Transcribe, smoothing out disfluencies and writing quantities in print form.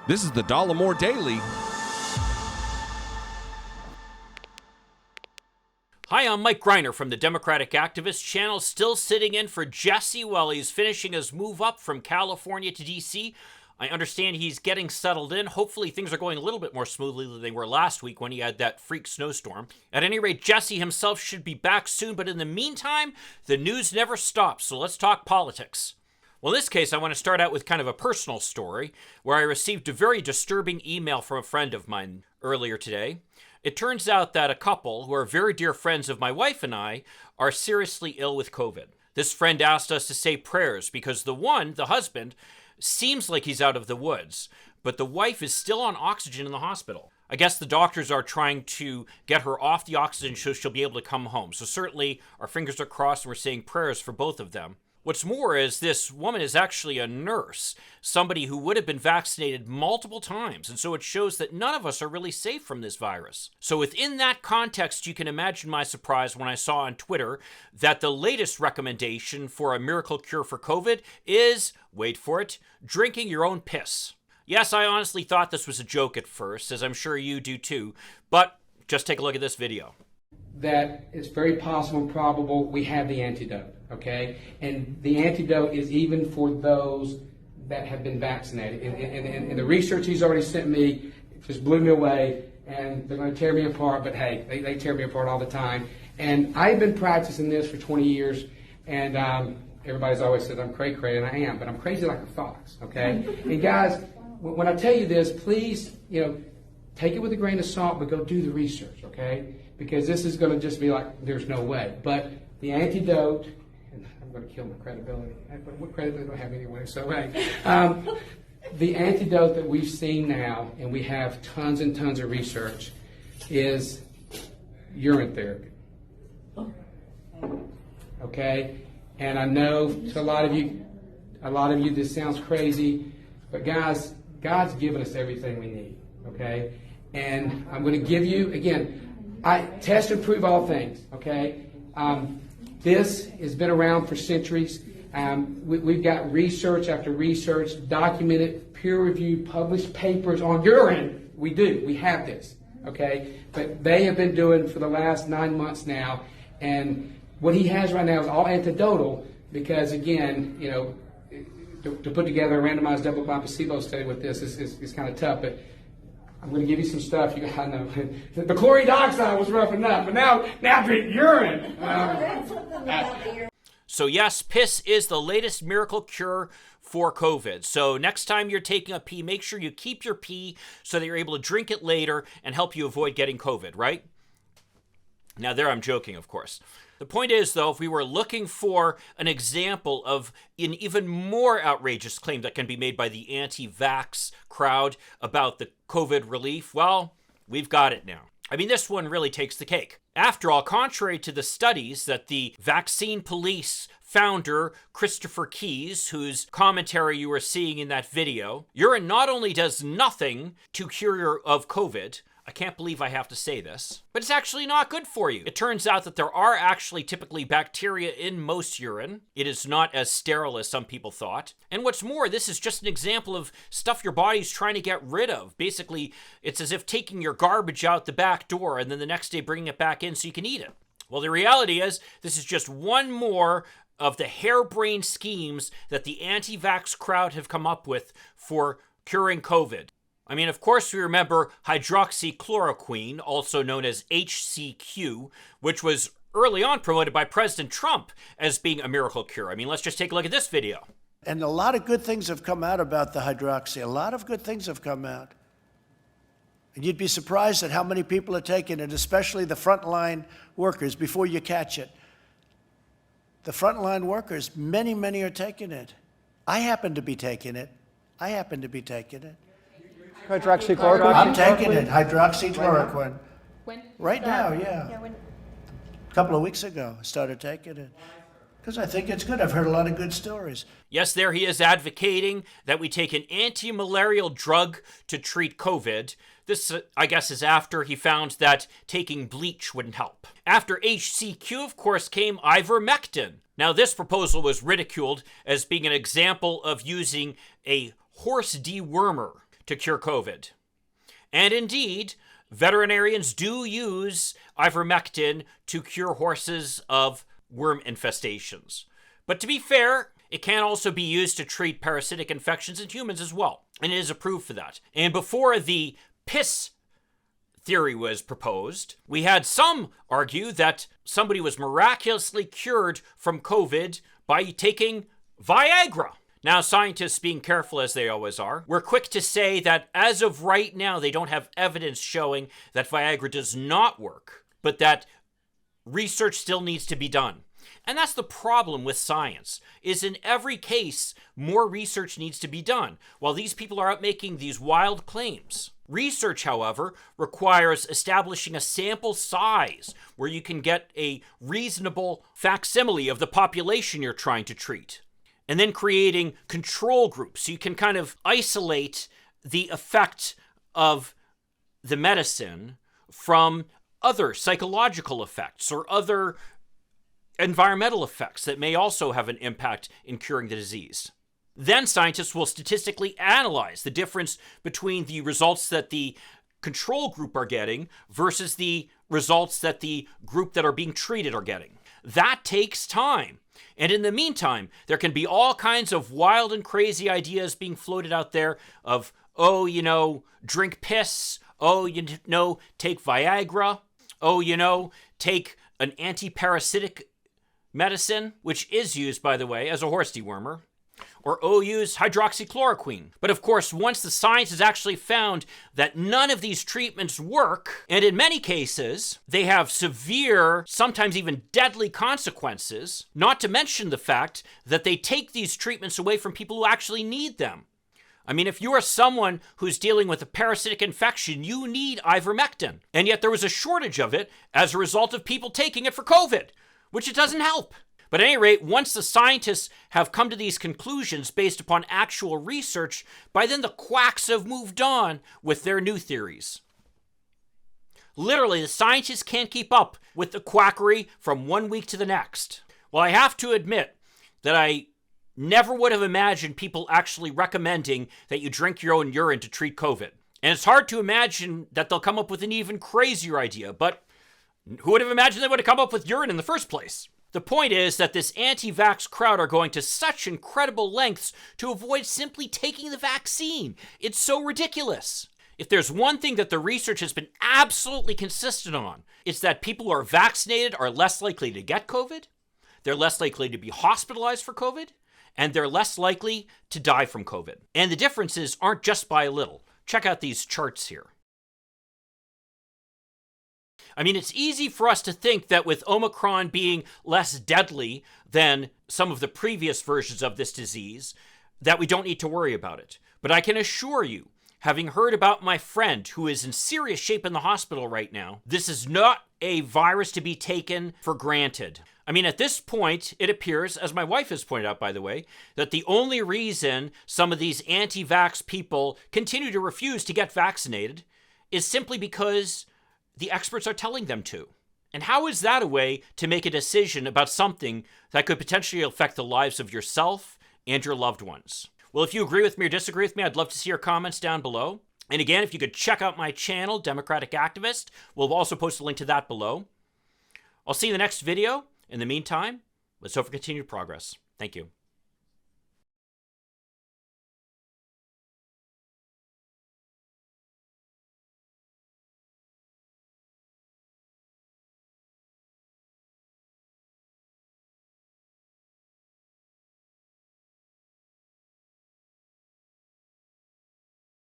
This is the Dollemore Daily. Hi, I'm Mike Greiner from the Democratic Activist Channel, still sitting in for Jesse while he's finishing his move up from California to D.C. I understand he's getting settled in. Hopefully things are going a little bit more smoothly than they were last week when he had that freak snowstorm. At any rate, Jesse himself should be back soon, but in the meantime, the news never stops, so let's talk politics. Well, in this case, I want to start out with kind of a personal story where I received a very disturbing email from a friend of mine earlier today. It turns out that a couple who are very dear friends of my wife and I are seriously ill with COVID. This friend asked us to say prayers because the husband, seems like he's out of the woods, but the wife is still on oxygen in the hospital. I guess the doctors are trying to get her off the oxygen so she'll be able to come home. So certainly our fingers are crossed and we're saying prayers for both of them. What's more is this woman is actually a nurse, somebody who would have been vaccinated multiple times, and so it shows that none of us are really safe from this virus. So within that context, you can imagine my surprise when I saw on Twitter that the latest recommendation for a miracle cure for COVID is, wait for it, drinking your own piss. Yes, I honestly thought this was a joke at first, as I'm sure you do too, but just take a look at this video. That it's very possible and probable we have the antidote, okay? And the antidote is even for those that have been vaccinated. And the research he's already sent me just blew me away, and they're going to tear me apart, but hey, they tear me apart all the time. And I've been practicing this for 20 years, and everybody's always said I'm cray-cray, and I am, but I'm crazy like a fox, okay? And guys, when I tell you this, please, take it with a grain of salt, but go do the research, okay? Because this is going to just be like, there's no way. But the antidote, and I'm going to kill my credibility. What credibility do I have anyway? So, hey, the antidote that we've seen now, and we have tons and tons of research, is urine therapy. Okay? And I know to a lot of you, this sounds crazy, but guys, God's given us everything we need. Okay? And I'm going to give you, again, I test and prove all things, okay? This has been around for centuries. We've got research after research, documented, peer-reviewed, published papers on urine. We do. We have this, okay? But they have been doing for the last 9 months now, and what he has right now is all anecdotal because, again, to put together a randomized double-blind placebo study with this is kind of tough, but I'm going to give you some stuff. I know the chlorine oxide was rough enough, but now drink urine. So yes, piss is the latest miracle cure for COVID. So next time you're taking a pee, make sure you keep your pee so that you're able to drink it later and help you avoid getting COVID, right? Now there I'm joking, of course. The point is, though, if we were looking for an example of an even more outrageous claim that can be made by the anti-vax crowd about the COVID relief, well, we've got it now. I mean, this one really takes the cake. After all, contrary to the studies that the vaccine police founder, Christopher Keyes, whose commentary you were seeing in that video, urine not only does nothing to cure you of COVID, I can't believe I have to say this, but it's actually not good for you. It turns out that there are actually typically bacteria in most urine. It is not as sterile as some people thought. And what's more, this is just an example of stuff your body's trying to get rid of. Basically, it's as if taking your garbage out the back door and then the next day bringing it back in so you can eat it. Well, the reality is this is just one more of the harebrained schemes that the anti-vax crowd have come up with for curing COVID. I mean, of course, we remember hydroxychloroquine, also known as HCQ, which was early on promoted by President Trump as being a miracle cure. I mean, let's just take a look at this video. And a lot of good things have come out about the hydroxy. A lot of good things have come out. And you'd be surprised at how many people are taking it, especially the frontline workers, before you catch it. The frontline workers, many are taking it. I happen to be taking it. Hydroxychloroquine? I'm taking it, hydroxychloroquine. When? Right now, yeah. A couple of weeks ago, I started taking it. Because I think it's good. I've heard a lot of good stories. Yes, there he is advocating that we take an anti-malarial drug to treat COVID. This, I guess, is after he found that taking bleach wouldn't help. After HCQ, of course, came ivermectin. Now, this proposal was ridiculed as being an example of using a horse dewormer to cure COVID. And indeed, veterinarians do use ivermectin to cure horses of worm infestations. But to be fair, it can also be used to treat parasitic infections in humans as well, and it is approved for that. And before the piss theory was proposed, we had some argue that somebody was miraculously cured from COVID by taking Viagra. Now, scientists, being careful as they always are, we're quick to say that as of right now, they don't have evidence showing that Viagra does not work, but that research still needs to be done. And that's the problem with science, is in every case, more research needs to be done, while these people are out making these wild claims. Research, however, requires establishing a sample size where you can get a reasonable facsimile of the population you're trying to treat, and then creating control groups so you can kind of isolate the effect of the medicine from other psychological effects or other environmental effects that may also have an impact in curing the disease. Then scientists will statistically analyze the difference between the results that the control group are getting versus the results that the group that are being treated are getting. That takes time. And in the meantime, there can be all kinds of wild and crazy ideas being floated out there of, drink piss. Take Viagra. Take an anti-parasitic medicine, which is used, by the way, as a horse dewormer, or use hydroxychloroquine. But of course, once the science has actually found that none of these treatments work, and in many cases, they have severe, sometimes even deadly consequences, not to mention the fact that they take these treatments away from people who actually need them. I mean, if you are someone who's dealing with a parasitic infection, you need ivermectin. And yet there was a shortage of it as a result of people taking it for COVID, which it doesn't help. But at any rate, once the scientists have come to these conclusions based upon actual research, by then the quacks have moved on with their new theories. Literally, the scientists can't keep up with the quackery from one week to the next. Well, I have to admit that I never would have imagined people actually recommending that you drink your own urine to treat COVID. And it's hard to imagine that they'll come up with an even crazier idea, but who would have imagined they would have come up with urine in the first place? The point is that this anti-vax crowd are going to such incredible lengths to avoid simply taking the vaccine. It's so ridiculous. If there's one thing that the research has been absolutely consistent on, it's that people who are vaccinated are less likely to get COVID, they're less likely to be hospitalized for COVID, and they're less likely to die from COVID. And the differences aren't just by a little. Check out these charts here. I mean, it's easy for us to think that with Omicron being less deadly than some of the previous versions of this disease, that we don't need to worry about it. But I can assure you, having heard about my friend who is in serious shape in the hospital right now, this is not a virus to be taken for granted. I mean, at this point, it appears, as my wife has pointed out, by the way, that the only reason some of these anti-vax people continue to refuse to get vaccinated is simply because the experts are telling them to. And how is that a way to make a decision about something that could potentially affect the lives of yourself and your loved ones? Well, if you agree with me or disagree with me, I'd love to see your comments down below. And again, if you could check out my channel, Democratic Activist, we'll also post a link to that below. I'll see you in the next video. In the meantime, let's hope for continued progress. Thank you.